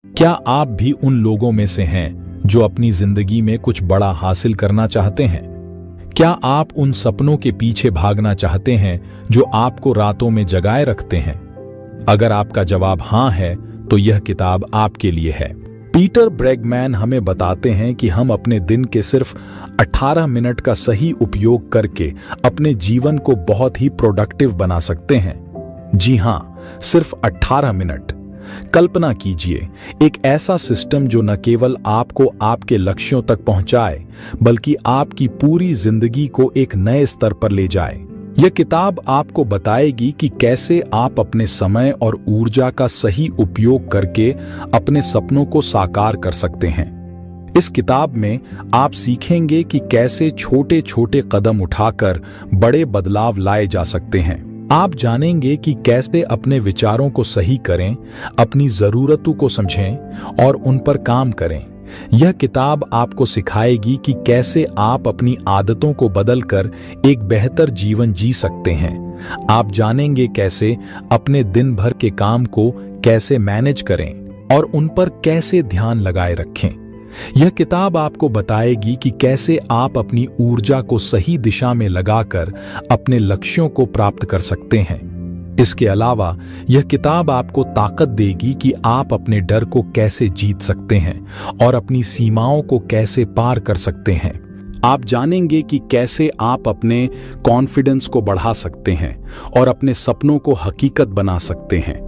क्या आप भी उन लोगों में से हैं जो अपनी जिंदगी में कुछ बड़ा हासिल करना चाहते हैं? क्या आप उन सपनों के पीछे भागना चाहते हैं जो आपको रातों में जगाए रखते हैं? अगर आपका जवाब हां है, तो यह किताब आपके लिए है। पीटर ब्रेगमैन हमें बताते हैं कि हम अपने दिन के सिर्फ 18 मिनट का सही उपयोग करके अपने जीवन को बहुत ही प्रोडक्टिव बना सकते हैं। जी हां, सिर्फ 18 मिनट। कल्पना कीजिए, एक ऐसा सिस्टम जो न केवल आपको आपके लक्ष्यों तक पहुंचाए, बल्कि आपकी पूरी जिंदगी को एक नए स्तर पर ले जाए। यह किताब आपको बताएगी कि कैसे आप अपने समय और ऊर्जा का सही उपयोग करके अपने सपनों को साकार कर सकते हैं। इस किताब में आप सीखेंगे कि कैसे छोटे छोटे कदम उठाकर बड़े बदलाव लाए जा सकते हैं। आप जानेंगे कि कैसे अपने विचारों को सही करें, अपनी जरूरतों को समझें और उन पर काम करें। यह किताब आपको सिखाएगी कि कैसे आप अपनी आदतों को बदलकर एक बेहतर जीवन जी सकते हैं। आप जानेंगे कैसे अपने दिन भर के काम को कैसे मैनेज करें और उन पर कैसे ध्यान लगाए रखें। यह किताब आपको बताएगी कि कैसे आप अपनी ऊर्जा को सही दिशा में लगाकर अपने लक्ष्यों को प्राप्त कर सकते हैं। इसके अलावा यह किताब आपको ताकत देगी कि आप अपने डर को कैसे जीत सकते हैं और अपनी सीमाओं को कैसे पार कर सकते हैं। आप जानेंगे कि कैसे आप अपने कॉन्फिडेंस को बढ़ा सकते हैं और अपने सपनों को हकीकत बना सकते हैं।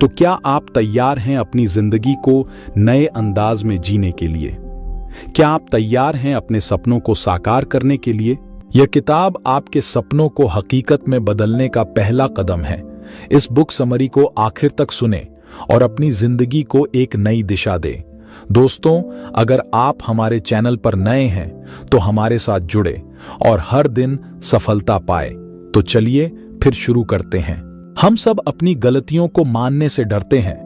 तो क्या आप तैयार हैं अपनी जिंदगी को नए अंदाज में जीने के लिए? क्या आप तैयार हैं अपने सपनों को साकार करने के लिए? यह किताब आपके सपनों को हकीकत में बदलने का पहला कदम है। इस बुक समरी को आखिर तक सुने और अपनी जिंदगी को एक नई दिशा दे। दोस्तों, अगर आप हमारे चैनल पर नए हैं तो हमारे साथ जुड़े और हर दिन सफलता पाए। तो चलिए फिर शुरू करते हैं। हम सब अपनी गलतियों को मानने से डरते हैं।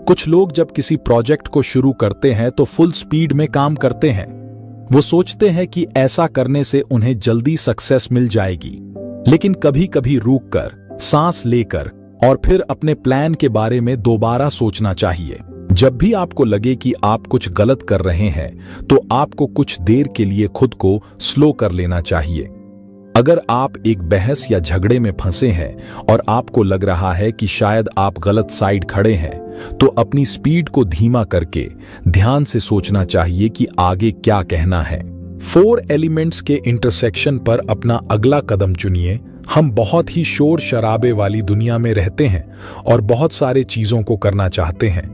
कुछ लोग जब किसी प्रोजेक्ट को शुरू करते हैं तो फुल स्पीड में काम करते हैं। वो सोचते हैं कि ऐसा करने से उन्हें जल्दी सक्सेस मिल जाएगी। लेकिन कभी कभी रुककर, सांस लेकर और फिर अपने प्लान के बारे में दोबारा सोचना चाहिए। जब भी आपको लगे कि आप कुछ गलत कर रहे हैं, तो आपको कुछ देर के लिए खुद को स्लो कर लेना चाहिए। अगर आप एक बहस या झगड़े में फंसे हैं और आपको लग रहा है कि शायद आप गलत साइड खड़े हैं, तो अपनी स्पीड को धीमा करके ध्यान से सोचना चाहिए कि आगे क्या कहना है। 4 एलिमेंट्स के इंटरसेक्शन पर अपना अगला कदम चुनिए। हम बहुत ही शोर शराबे वाली दुनिया में रहते हैं और बहुत सारे चीजों को करना चाहते हैं।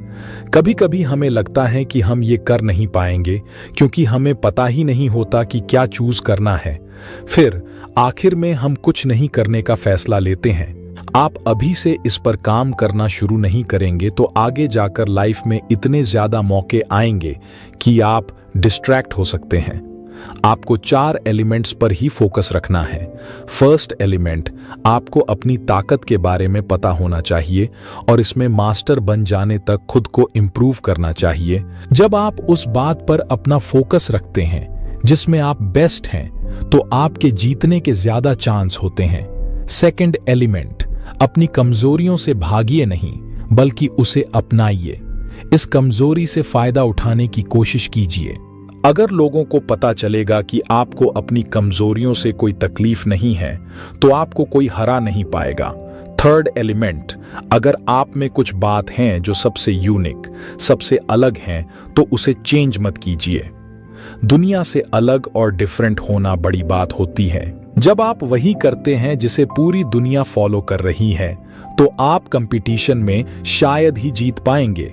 कभी कभी हमें लगता है कि हम ये कर नहीं पाएंगे क्योंकि हमें पता ही नहीं होता कि क्या चूज करना है। फिर आखिर में हम कुछ नहीं करने का फैसला लेते हैं। आप अभी से इस पर काम करना शुरू नहीं करेंगे तो आगे जाकर लाइफ में इतने ज्यादा मौके आएंगे कि आप डिस्ट्रैक्ट हो सकते हैं। आपको 4 एलिमेंट्स पर ही फोकस रखना है। फर्स्ट एलिमेंट, आपको अपनी ताकत के बारे में पता होना चाहिए और इसमें मास्टर बन जाने तक खुद को इंप्रूव करना चाहिए। जब आप उस बात पर अपना फोकस रखते हैं जिसमें आप बेस्ट हैं, तो आपके जीतने के ज्यादा चांस होते हैं। सेकंड एलिमेंट, अपनी कमजोरियों से भागिए नहीं, बल्कि उसे अपनाइए। इस कमजोरी से फायदा उठाने की कोशिश कीजिए। अगर लोगों को पता चलेगा कि आपको अपनी कमजोरियों से कोई तकलीफ नहीं है, तो आपको कोई हरा नहीं पाएगा। थर्ड एलिमेंट, अगर आप में कुछ बात हैं जो सबसे यूनिक, सबसे अलग हैं, तो उसे चेंज मत कीजिए। दुनिया से अलग और डिफरेंट होना बड़ी बात होती है। जब आप वही करते हैं जिसे पूरी दुनिया फॉलो कर रही है, तो आप कंपटीशन में शायद ही जीत पाएंगे।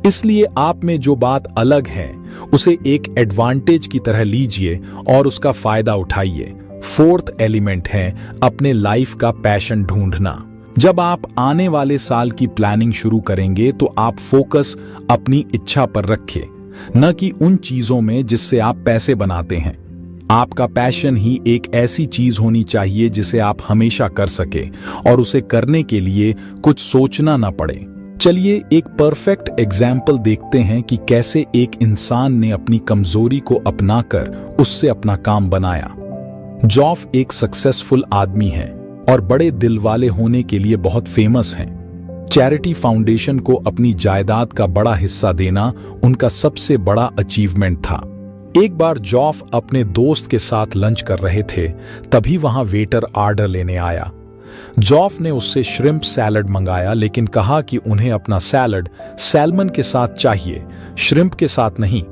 इसलिए आप में जो बात अलग है, उसे एक एडवांटेज की तरह लीजिए और उसका फायदा उठाइए। फोर्थ एलिमेंट है अपने लाइफ का पैशन ढूंढना। जब आप आने वाले साल की प्लानिंग शुरू करेंगे, तो आप फोकस अपनी इच्छा पर रखें, न कि उन चीजों में जिससे आप पैसे बनाते हैं। आपका पैशन ही एक ऐसी चीज होनी चाहिए जिसे आप हमेशा कर सके और उसे करने के लिए कुछ सोचना ना पड़े। चलिए एक परफेक्ट एग्जाम्पल देखते हैं कि कैसे एक इंसान ने अपनी कमजोरी को अपनाकर उससे अपना काम बनाया। जॉफ एक सक्सेसफुल आदमी है और बड़े दिल वाले होने के लिए बहुत फेमस हैं। चैरिटी फाउंडेशन को अपनी जायदाद का बड़ा हिस्सा देना उनका सबसे बड़ा अचीवमेंट था। एक बार जॉफ अपने दोस्त के साथ लंच कर रहे थे, तभी वहां वेटर ऑर्डर लेने आया। जॉफ ने उससे श्रिम्प सैलड मंगाया, लेकिन कहा कि उन्हें अपना सैलड सैल्मन के साथ चाहिए, श्रिम्प के साथ नहीं।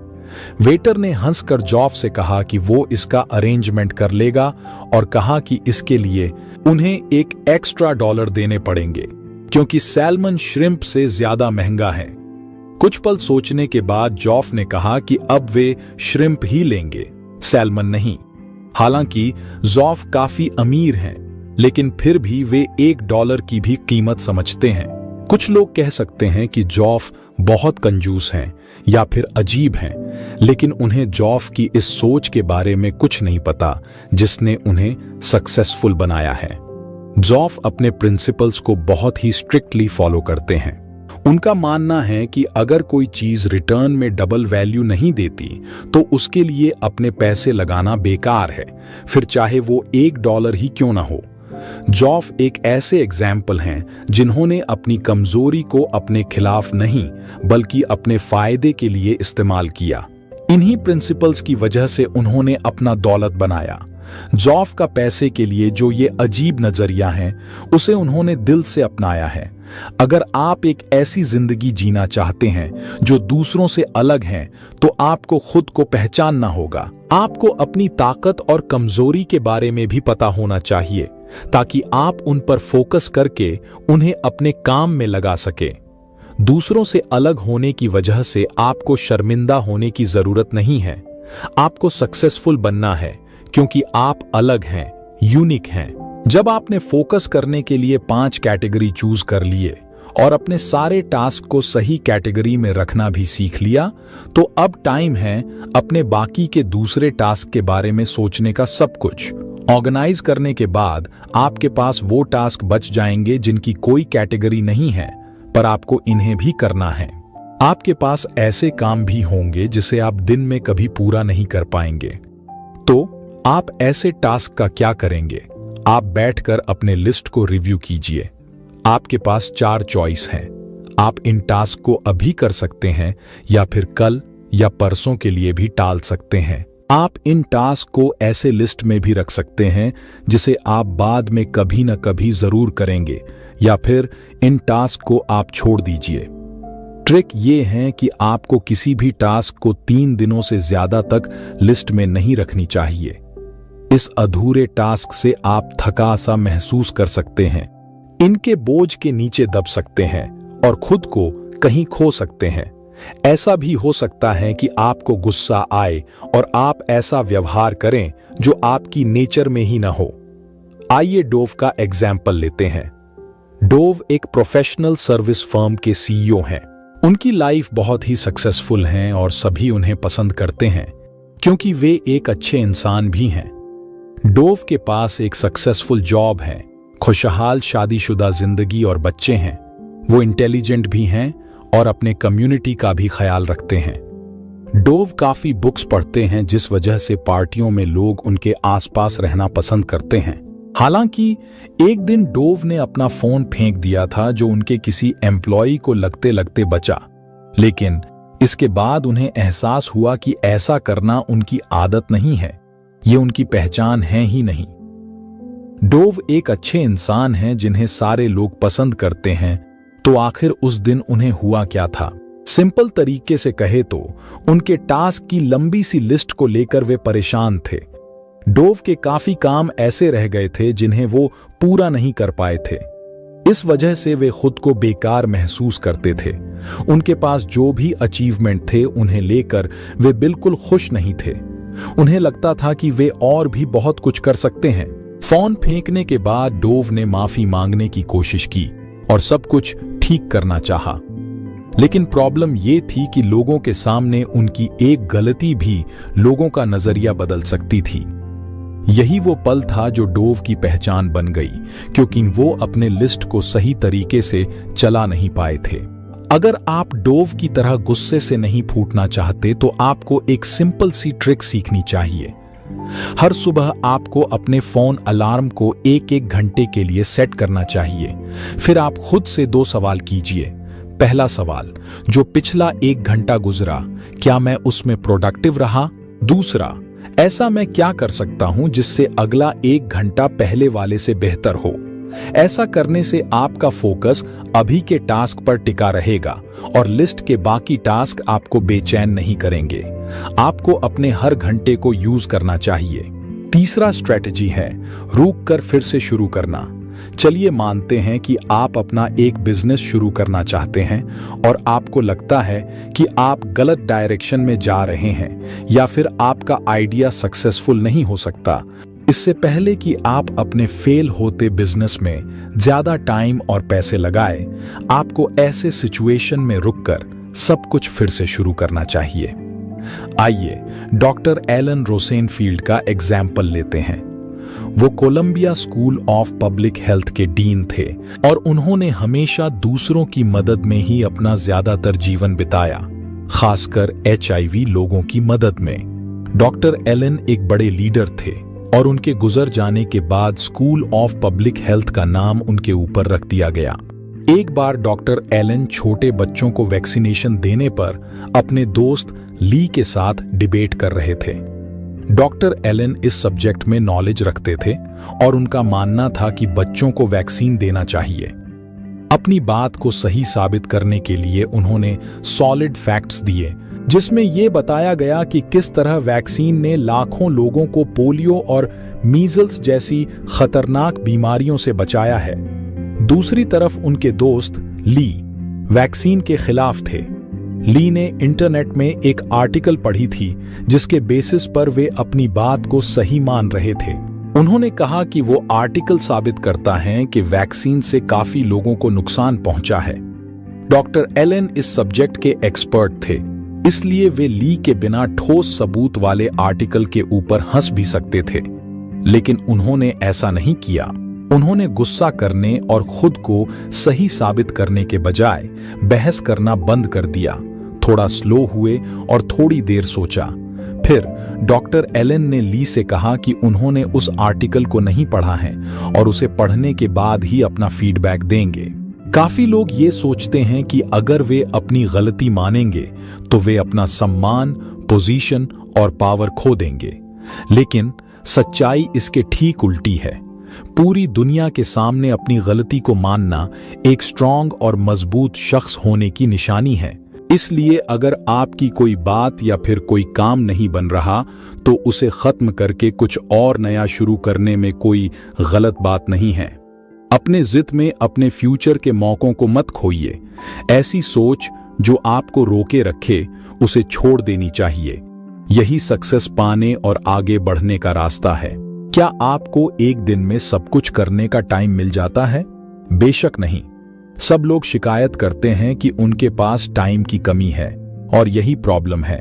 वेटर ने हंसकर जॉफ से कहा कि वो इसका अरेंजमेंट कर लेगा और कहा कि इसके लिए उन्हें एक एक्स्ट्रा $1 देने पड़ेंगे, क्योंकि सैल्मन श्रिम्प से ज्यादा महंगा है। कुछ पल सोचने के बाद जॉफ ने कहा कि अब वे श्रिम्प ही लेंगे, सैल्मन नहीं। हालांकि जॉफ काफी अमीर हैं, लेकिन फिर भी वे $1 की भी कीमत समझते हैं। कुछ लोग कह सकते हैं कि जॉफ बहुत कंजूस हैं या फिर अजीब हैं, लेकिन उन्हें जॉफ की इस सोच के बारे में कुछ नहीं पता जिसने उन्हें सक्सेसफुल बनाया है। जॉफ अपने प्रिंसिपल्स को बहुत ही स्ट्रिक्टली फॉलो करते हैं। उनका मानना है कि अगर कोई चीज रिटर्न में डबल वैल्यू नहीं देती तो उसके लिए अपने पैसे लगाना बेकार है, फिर चाहे वो $1 ही क्यों ना हो। जॉफ एक ऐसे एग्जाम्पल हैं जिन्होंने अपनी कमजोरी को अपने खिलाफ नहीं बल्कि अपने फायदे के लिए इस्तेमाल किया। इन्हीं प्रिंसिपल्स की वजह से उन्होंने अपना दौलत बनाया। जॉफ का पैसे के लिए जो ये अजीब नजरिया है, उसे उन्होंने दिल से अपनाया है। अगर आप एक ऐसी जिंदगी जीना चाहते हैं जो दूसरों से अलग है, तो आपको खुद को पहचानना होगा। आपको अपनी ताकत और कमजोरी के बारे में भी पता होना चाहिए, ताकि आप उन पर फोकस करके उन्हें अपने काम में लगा सके। दूसरों से अलग होने की वजह से आपको शर्मिंदा होने की जरूरत नहीं है। आपको सक्सेसफुल बनना है, क्योंकि आप अलग हैं, यूनिक हैं। जब आपने फोकस करने के लिए 5 कैटेगरी चूज कर लिए और अपने सारे टास्क को सही कैटेगरी में रखना भी सीख लिया, तो अब टाइम है अपने बाकी के दूसरे टास्क के बारे में सोचने का। सब कुछ ऑर्गेनाइज करने के बाद आपके पास वो टास्क बच जाएंगे जिनकी कोई कैटेगरी नहीं है, पर आपको इन्हें भी करना है। आपके पास ऐसे काम भी होंगे जिसे आप दिन में कभी पूरा नहीं कर पाएंगे। तो आप ऐसे टास्क का क्या करेंगे? आप बैठकर अपने लिस्ट को रिव्यू कीजिए। आपके पास 4 चॉइस हैं। आप इन टास्क को अभी कर सकते हैं या फिर कल या परसों के लिए भी टाल सकते हैं। आप इन टास्क को ऐसे लिस्ट में भी रख सकते हैं जिसे आप बाद में कभी न कभी जरूर करेंगे, या फिर इन टास्क को आप छोड़ दीजिए। ट्रिक ये है कि आपको किसी भी टास्क को 3 दिनों से ज्यादा तक लिस्ट में नहीं रखनी चाहिए। इस अधूरे टास्क से आप थका सा महसूस कर सकते हैं, इनके बोझ के नीचे दब सकते हैं और खुद को कहीं खो सकते हैं। ऐसा भी हो सकता है कि आपको गुस्सा आए और आप ऐसा व्यवहार करें जो आपकी नेचर में ही ना हो। आइए डोव का एग्जाम्पल लेते हैं। डोव एक प्रोफेशनल सर्विस फर्म के सीईओ हैं। उनकी लाइफ बहुत ही सक्सेसफुल है और सभी उन्हें पसंद करते हैं, क्योंकि वे एक अच्छे इंसान भी हैं। डोव के पास एक सक्सेसफुल जॉब है, खुशहाल शादीशुदा जिंदगी और बच्चे हैं। वो इंटेलिजेंट भी हैं और अपने कम्युनिटी का भी ख्याल रखते हैं। डोव काफी बुक्स पढ़ते हैं, जिस वजह से पार्टियों में लोग उनके आसपास रहना पसंद करते हैं। हालांकि एक दिन डोव ने अपना फोन फेंक दिया था, जो उनके किसी एम्प्लॉई को लगते लगते बचा, लेकिन इसके बाद उन्हें एहसास हुआ कि ऐसा करना उनकी आदत नहीं है, ये उनकी पहचान है ही नहीं। डोव एक अच्छे इंसान हैं जिन्हें सारे लोग पसंद करते हैं, तो आखिर उस दिन उन्हें हुआ क्या था? सिंपल तरीके से कहे तो उनके टास्क की लंबी सी लिस्ट को लेकर वे परेशान थे। डोव के काफी काम ऐसे रह गए थे जिन्हें वो पूरा नहीं कर पाए थे। इस वजह से वे खुद को बेकार महसूस करते थे। उनके पास जो भी अचीवमेंट थे उन्हें लेकर वे बिल्कुल खुश नहीं थे। उन्हें लगता था कि वे और भी बहुत कुछ कर सकते हैं। फोन फेंकने के बाद डोव ने माफी मांगने की कोशिश की और सब कुछ ठीक करना चाहा, लेकिन प्रॉब्लम ये थी कि लोगों के सामने उनकी एक गलती भी लोगों का नजरिया बदल सकती थी। यही वो पल था जो डोव की पहचान बन गई, क्योंकि वो अपने लिस्ट को सही तरीके से चला नहीं पाए थे। अगर आप डोव की तरह गुस्से से नहीं फूटना चाहते, तो आपको एक सिंपल सी ट्रिक सीखनी चाहिए। हर सुबह आपको अपने फोन अलार्म को 1-1 घंटे के लिए सेट करना चाहिए। फिर आप खुद से 2 सवाल कीजिए। पहला सवाल, जो पिछला 1 घंटा गुजरा, क्या मैं उसमें प्रोडक्टिव रहा? दूसरा, ऐसा मैं क्या कर सकता हूं जिससे अगला 1 घंटा पहले वाले से बेहतर हो? ऐसा करने से आपका फोकस अभी के टास्क पर टिका रहेगा और लिस्ट के बाकी टास्क आपको बेचैन नहीं करेंगे। आपको अपने हर घंटे को यूज करना चाहिए। तीसरा स्ट्रेटजी है रुक कर फिर से शुरू करना। चलिए मानते हैं कि आप अपना एक बिजनेस शुरू करना चाहते हैं और आपको लगता है कि आप गलत डायरेक्शन में जा रहे हैं या फिर आपका आइडिया सक्सेसफुल नहीं हो सकता। इससे पहले कि आप अपने फेल होते बिजनेस में ज्यादा टाइम और पैसे लगाए, आपको ऐसे सिचुएशन में रुककर सब कुछ फिर से शुरू करना चाहिए। आइए डॉक्टर एलन रोसेनफील्ड का एग्जाम्पल लेते हैं। वो Columbia school of public health के डीन थे और उन्होंने हमेशा दूसरों की मदद में ही अपना ज्यादातर जीवन बिताया, खासकर HIV लोगों की मदद में। डॉक्टर एलन एक बड़े लीडर थे और उनके गुजर जाने के बाद स्कूल ऑफ पब्लिक हेल्थ का नाम उनके ऊपर रख दिया गया। एक बार डॉक्टर एलन छोटे बच्चों को वैक्सीनेशन देने पर अपने दोस्त ली के साथ डिबेट कर रहे थे। डॉक्टर एलन इस सब्जेक्ट में नॉलेज रखते थे और उनका मानना था कि बच्चों को वैक्सीन देना चाहिए। अपनी बात को सही साबित करने के लिए उन्होंने सॉलिड फैक्ट्स दिए, जिसमें यह बताया गया कि किस तरह वैक्सीन ने लाखों लोगों को पोलियो और मीजल्स जैसी खतरनाक बीमारियों से बचाया है। दूसरी तरफ उनके दोस्त ली वैक्सीन के खिलाफ थे। ली ने इंटरनेट में एक आर्टिकल पढ़ी थी जिसके बेसिस पर वे अपनी बात को सही मान रहे थे। उन्होंने कहा कि वो आर्टिकल साबित करता है कि वैक्सीन से काफी लोगों को नुकसान पहुंचा है। डॉक्टर एलन इस सब्जेक्ट के एक्सपर्ट थे, इसलिए वे ली के बिना ठोस सबूत वाले आर्टिकल के ऊपर हंस भी सकते थे, लेकिन उन्होंने ऐसा नहीं किया। उन्होंने गुस्सा करने और खुद को सही साबित करने के बजाय बहस करना बंद कर दिया, थोड़ा स्लो हुए और थोड़ी देर सोचा। फिर डॉक्टर एलन ने ली से कहा कि उन्होंने उस आर्टिकल को नहीं पढ़ा है और उसे पढ़ने के बाद ही अपना फीडबैक देंगे। काफी लोग ये सोचते हैं कि अगर वे अपनी गलती मानेंगे तो वे अपना सम्मान, पोजीशन और पावर खो देंगे, लेकिन सच्चाई इसके ठीक उल्टी है। पूरी दुनिया के सामने अपनी गलती को मानना एक स्ट्रांग और मजबूत शख्स होने की निशानी है। इसलिए अगर आपकी कोई बात या फिर कोई काम नहीं बन रहा तो उसे खत्म करके कुछ और नया शुरू करने में कोई गलत बात नहीं है। अपने जिद में अपने फ्यूचर के मौकों को मत खोइए। ऐसी सोच जो आपको रोके रखे उसे छोड़ देनी चाहिए। यही सक्सेस पाने और आगे बढ़ने का रास्ता है। क्या आपको एक दिन में सब कुछ करने का टाइम मिल जाता है? बेशक नहीं। सब लोग शिकायत करते हैं कि उनके पास टाइम की कमी है और यही प्रॉब्लम है।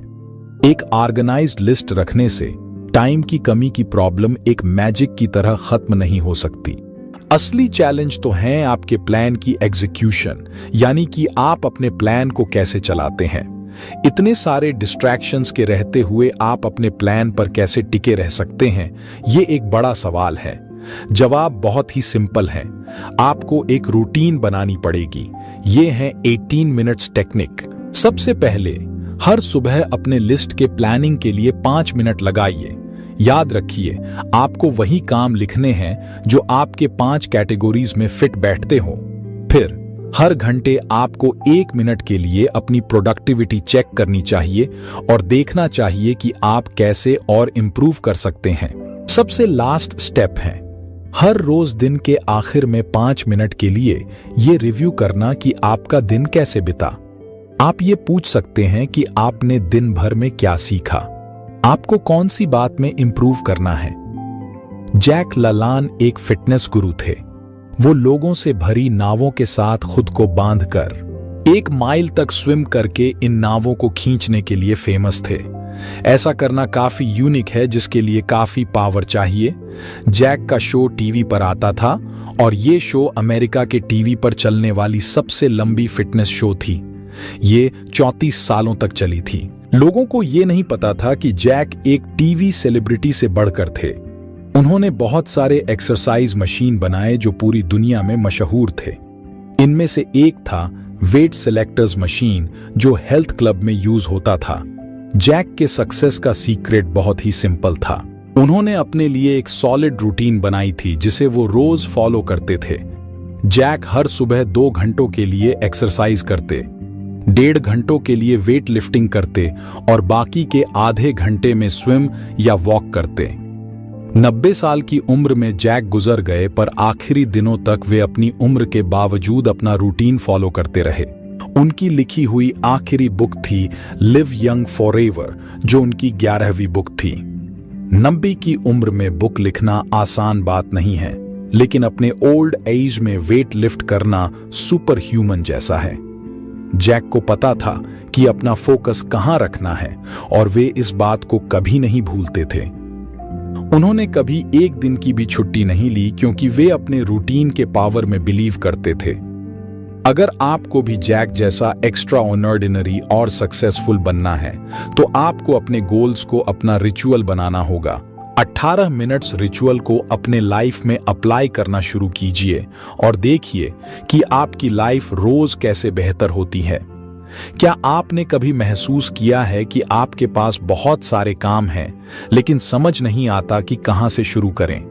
एक ऑर्गेनाइज्ड लिस्ट रखने से टाइम की कमी की प्रॉब्लम एक मैजिक की तरह खत्म नहीं हो सकती। असली चैलेंज तो है आपके प्लान की एग्जीक्यूशन, यानी कि आप अपने प्लान को कैसे चलाते हैं। इतने सारे डिस्ट्रैक्शंस के रहते हुए आप अपने प्लान पर कैसे टिके रह सकते हैं, ये एक बड़ा सवाल है। जवाब बहुत ही सिंपल है। आपको एक रूटीन बनानी पड़ेगी। ये है 18 मिनट्स टेक्निक। सबसे पहले हर सुबह अपने लिस्ट के प्लानिंग के लिए 5 मिनट लगाइए। याद रखिए, आपको वही काम लिखने हैं जो आपके 5 कैटेगरीज में फिट बैठते हो। फिर हर घंटे आपको 1 मिनट के लिए अपनी प्रोडक्टिविटी चेक करनी चाहिए और देखना चाहिए कि आप कैसे और इंप्रूव कर सकते हैं। सबसे लास्ट स्टेप है हर रोज दिन के आखिर में 5 मिनट के लिए ये रिव्यू करना कि आपका दिन कैसे बिता। आप ये पूछ सकते हैं कि आपने दिन भर में क्या सीखा, आपको कौन सी बात में इंप्रूव करना है। जैक लालान एक फिटनेस गुरु थे। वो लोगों से भरी नावों के साथ खुद को बांधकर 1 माइल तक स्विम करके इन नावों को खींचने के लिए फेमस थे। ऐसा करना काफी यूनिक है, जिसके लिए काफी पावर चाहिए। जैक का शो टीवी पर आता था और ये शो अमेरिका के टीवी पर चलने वाली सबसे लंबी फिटनेस शो थी। ये 34 सालों तक चली थी। लोगों को ये नहीं पता था कि जैक एक टीवी सेलिब्रिटी से बढ़कर थे। उन्होंने बहुत सारे एक्सरसाइज मशीन बनाए जो पूरी दुनिया में मशहूर थे। इनमें से एक था वेट सिलेक्टर्स मशीन, जो हेल्थ क्लब में यूज होता था। जैक के सक्सेस का सीक्रेट बहुत ही सिंपल था। उन्होंने अपने लिए एक सॉलिड रूटीन बनाई थी जिसे वो रोज फॉलो करते थे। जैक हर सुबह 2 घंटों के लिए एक्सरसाइज करते, 1.5 घंटों के लिए वेट लिफ्टिंग करते और बाकी के आधे घंटे में स्विम या वॉक करते। 90 साल की उम्र में जैक गुजर गए, पर आखिरी दिनों तक वे अपनी उम्र के बावजूद अपना रूटीन फॉलो करते रहे। उनकी लिखी हुई आखिरी बुक थी लिव यंग फॉरएवर, जो उनकी 11वीं बुक थी। 90 की उम्र में बुक लिखना आसान बात नहीं है, लेकिन अपने ओल्ड एज में वेट लिफ्ट करना सुपर ह्यूमन जैसा है। जैक को पता था कि अपना फोकस कहां रखना है और वे इस बात को कभी नहीं भूलते थे। उन्होंने कभी एक दिन की भी छुट्टी नहीं ली, क्योंकि वे अपने रूटीन के पावर में बिलीव करते थे। अगर आपको भी जैक जैसा एक्स्ट्रा ऑर्डिनरी और सक्सेसफुल बनना है, तो आपको अपने गोल्स को अपना रिचुअल बनाना होगा। 18 मिनट्स रिचुअल को अपने लाइफ में अप्लाई करना शुरू कीजिए और देखिए कि आपकी लाइफ रोज कैसे बेहतर होती है। क्या आपने कभी महसूस किया है कि आपके पास बहुत सारे काम हैं, लेकिन समझ नहीं आता कि कहां से शुरू करें?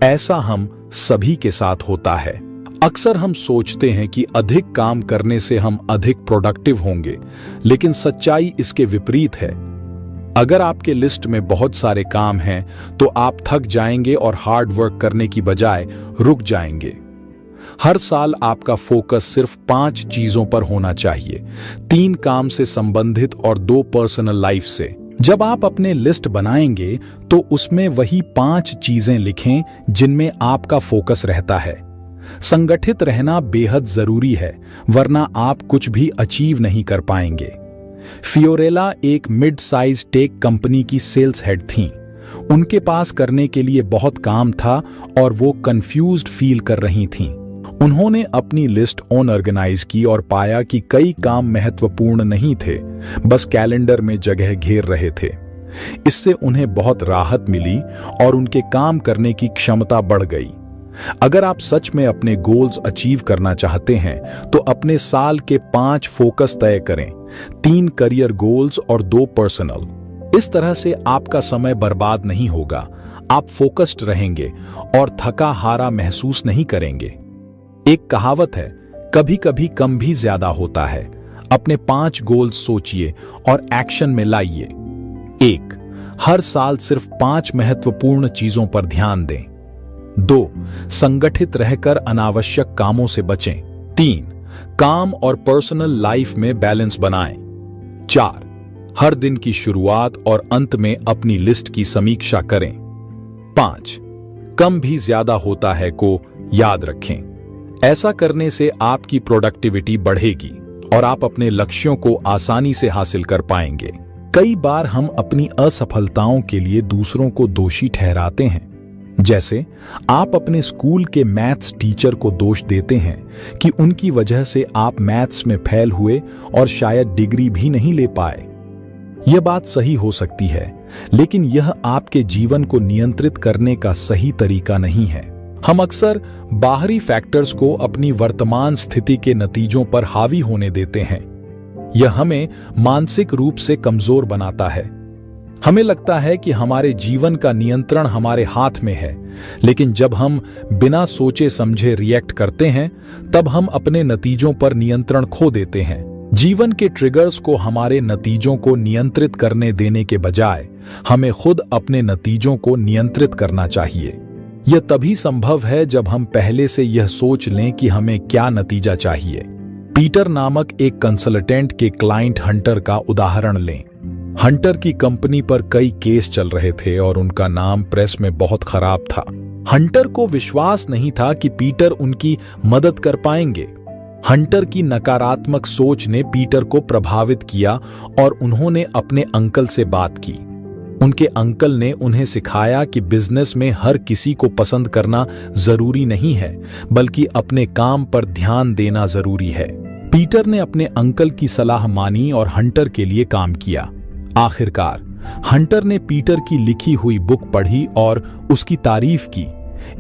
ऐसा हम सभी के साथ होता है। अक्सर हम सोचते हैं कि अधिक काम करने से हम अधिक प्रोडक्टिव होंगे, लेकिन सच्चाई इसके विपरीत है। अगर आपके लिस्ट में बहुत सारे काम हैं, तो आप थक जाएंगे और हार्ड वर्क करने की बजाय रुक जाएंगे। हर साल आपका फोकस सिर्फ 5 चीजों पर होना चाहिए, 3 काम से संबंधित और 2 पर्सनल लाइफ से। जब आप अपने लिस्ट बनाएंगे तो उसमें वही 5 चीजें लिखें जिनमें आपका फोकस रहता है। संगठित रहना बेहद जरूरी है, वरना आप कुछ भी अचीव नहीं कर पाएंगे। फियोरेला एक मिड साइज टेक कंपनी की सेल्स हेड थीं। उनके पास करने के लिए बहुत काम था और वो कंफ्यूज्ड फील कर रही थीं। उन्होंने अपनी लिस्ट ऑर्गेनाइज की और पाया कि कई काम महत्वपूर्ण नहीं थे, बस कैलेंडर में जगह घेर रहे थे। इससे उन्हें बहुत राहत मिली और उनके काम करने की क्षमता बढ़ गई। अगर आप सच में अपने गोल्स अचीव करना चाहते हैं, तो अपने साल के 5 फोकस तय करें, 3 करियर गोल्स और 2 पर्सनल। इस तरह से आपका समय बर्बाद नहीं होगा, आप फोकस्ड रहेंगे और थका हारा महसूस नहीं करेंगे। एक कहावत है, कभी कभी कम भी ज्यादा होता है। अपने 5 गोल्स सोचिए और एक्शन में लाइए। 1. हर साल सिर्फ 5 महत्वपूर्ण चीजों पर ध्यान दें। 2. संगठित रहकर अनावश्यक कामों से बचें। 3. काम और पर्सनल लाइफ में बैलेंस बनाएं। 4. हर दिन की शुरुआत और अंत में अपनी लिस्ट की समीक्षा करें। 5. कम भी ज्यादा होता है को याद रखें। ऐसा करने से आपकी प्रोडक्टिविटी बढ़ेगी और आप अपने लक्ष्यों को आसानी से हासिल कर पाएंगे। कई बार हम अपनी असफलताओं के लिए दूसरों को दोषी ठहराते हैं। जैसे आप अपने स्कूल के मैथ्स टीचर को दोष देते हैं कि उनकी वजह से आप मैथ्स में फेल हुए और शायद डिग्री भी नहीं ले पाए। यह बात सही हो सकती है, लेकिन यह आपके जीवन को नियंत्रित करने का सही तरीका नहीं है। हम अक्सर बाहरी फैक्टर्स को अपनी वर्तमान स्थिति के नतीजों पर हावी होने देते हैं। यह हमें मानसिक रूप से कमजोर बनाता है। हमें लगता है कि हमारे जीवन का नियंत्रण हमारे हाथ में है, लेकिन जब हम बिना सोचे समझे रिएक्ट करते हैं, तब हम अपने नतीजों पर नियंत्रण खो देते हैं। जीवन के ट्रिगर्स को हमारे नतीजों को नियंत्रित करने देने के बजाय हमें खुद अपने नतीजों को नियंत्रित करना चाहिए। यह तभी संभव है जब हम पहले से यह सोच लें कि हमें क्या नतीजा चाहिए। पीटर नामक एक कंसल्टेंट के क्लाइंट हंटर का उदाहरण लें। हंटर की कंपनी पर कई केस चल रहे थे और उनका नाम प्रेस में बहुत खराब था। हंटर को विश्वास नहीं था कि पीटर उनकी मदद कर पाएंगे। हंटर की नकारात्मक सोच ने पीटर को प्रभावित किया और उन्होंने अपने अंकल से बात की। उनके अंकल ने उन्हें सिखाया कि बिजनेस में हर किसी को पसंद करना जरूरी नहीं है, बल्कि अपने काम पर ध्यान देना जरूरी है। पीटर ने अपने अंकल की सलाह मानी और हंटर के लिए काम किया। आखिरकार हंटर ने पीटर की लिखी हुई बुक पढ़ी और उसकी तारीफ की।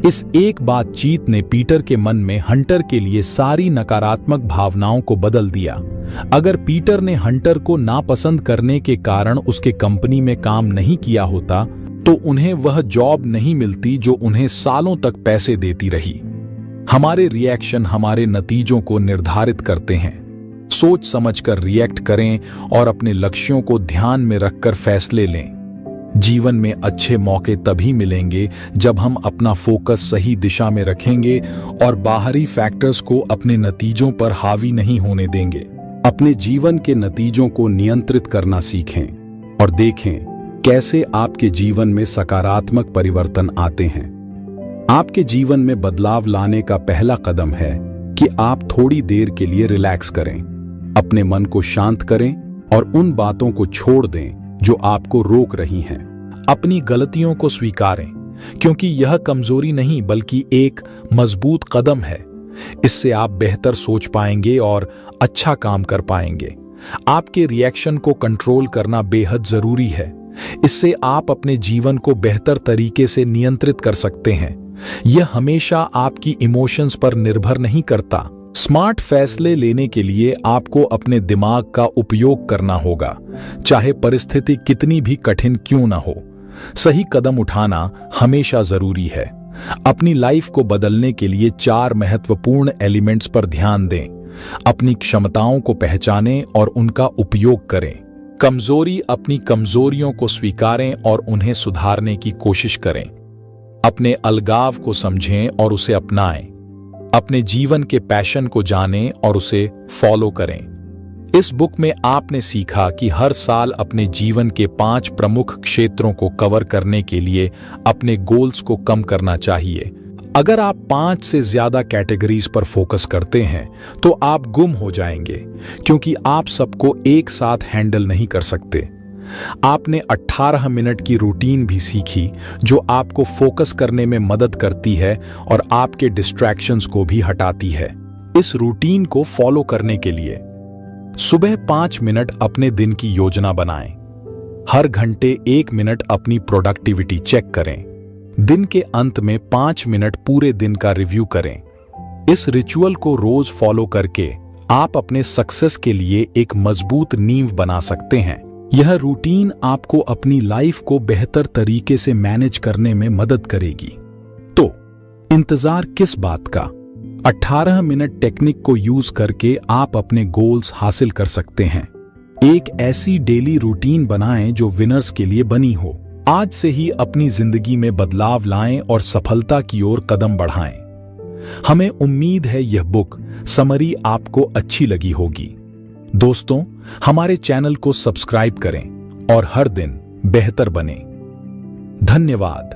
इस एक बातचीत ने पीटर के मन में हंटर के लिए सारी नकारात्मक भावनाओं को बदल दिया। अगर पीटर ने हंटर को नापसंद करने के कारण उसके कंपनी में काम नहीं किया होता तो उन्हें वह जॉब नहीं मिलती जो उन्हें सालों तक पैसे देती रही। हमारे रिएक्शन हमारे नतीजों को निर्धारित करते हैं। सोच समझकर रिएक्ट करें और अपने लक्ष्यों को ध्यान में रखकर फैसले लें। जीवन में अच्छे मौके तभी मिलेंगे जब हम अपना फोकस सही दिशा में रखेंगे और बाहरी फैक्टर्स को अपने नतीजों पर हावी नहीं होने देंगे। अपने जीवन के नतीजों को नियंत्रित करना सीखें और देखें कैसे आपके जीवन में सकारात्मक परिवर्तन आते हैं। आपके जीवन में बदलाव लाने का पहला कदम है कि आप थोड़ी देर के लिए रिलैक्स करें, अपने मन को शांत करें और उन बातों को छोड़ दें जो आपको रोक रही हैं। अपनी गलतियों को स्वीकारें, क्योंकि यह कमजोरी नहीं बल्कि एक मजबूत कदम है। इससे आप बेहतर सोच पाएंगे और अच्छा काम कर पाएंगे। आपके रिएक्शन को कंट्रोल करना बेहद जरूरी है। इससे आप अपने जीवन को बेहतर तरीके से नियंत्रित कर सकते हैं। यह हमेशा आपकी इमोशंस पर निर्भर नहीं करता। स्मार्ट फैसले लेने के लिए आपको अपने दिमाग का उपयोग करना होगा, चाहे परिस्थिति कितनी भी कठिन क्यों न हो। सही कदम उठाना हमेशा जरूरी है। अपनी लाइफ को बदलने के लिए 4 महत्वपूर्ण एलिमेंट्स पर ध्यान दें। अपनी क्षमताओं को पहचानें और उनका उपयोग करें। अपनी कमजोरियों को स्वीकारें और उन्हें सुधारने की कोशिश करें। अपने अलगाव को समझें और उसे अपनाएं। अपने जीवन के पैशन को जानें और उसे फॉलो करें। इस बुक में आपने सीखा कि हर साल अपने जीवन के 5 प्रमुख क्षेत्रों को कवर करने के लिए अपने गोल्स को कम करना चाहिए। अगर आप 5 से ज्यादा कैटेगरीज पर फोकस करते हैं तो आप गुम हो जाएंगे, क्योंकि आप सबको एक साथ हैंडल नहीं कर सकते। आपने 18 मिनट की रूटीन भी सीखी जो आपको फोकस करने में मदद करती है और आपके डिस्ट्रैक्शंस को भी हटाती है। इस रूटीन को फॉलो करने के लिए सुबह 5 मिनट अपने दिन की योजना बनाएं। हर घंटे 1 मिनट अपनी प्रोडक्टिविटी चेक करें। दिन के अंत में 5 मिनट पूरे दिन का रिव्यू करें। इस रिचुअल को रोज फॉलो करके आप अपने सक्सेस के लिए एक मजबूत नींव बना सकते हैं। यह रूटीन आपको अपनी लाइफ को बेहतर तरीके से मैनेज करने में मदद करेगी। तो इंतजार किस बात का? 18 मिनट टेक्निक को यूज करके आप अपने गोल्स हासिल कर सकते हैं। एक ऐसी डेली रूटीन बनाएं जो विनर्स के लिए बनी हो। आज से ही अपनी जिंदगी में बदलाव लाएं और सफलता की ओर कदम बढ़ाएं। हमें उम्मीद है यह बुक समरी आपको अच्छी लगी होगी। दोस्तों, हमारे चैनल को सब्सक्राइब करें और हर दिन बेहतर बने। धन्यवाद।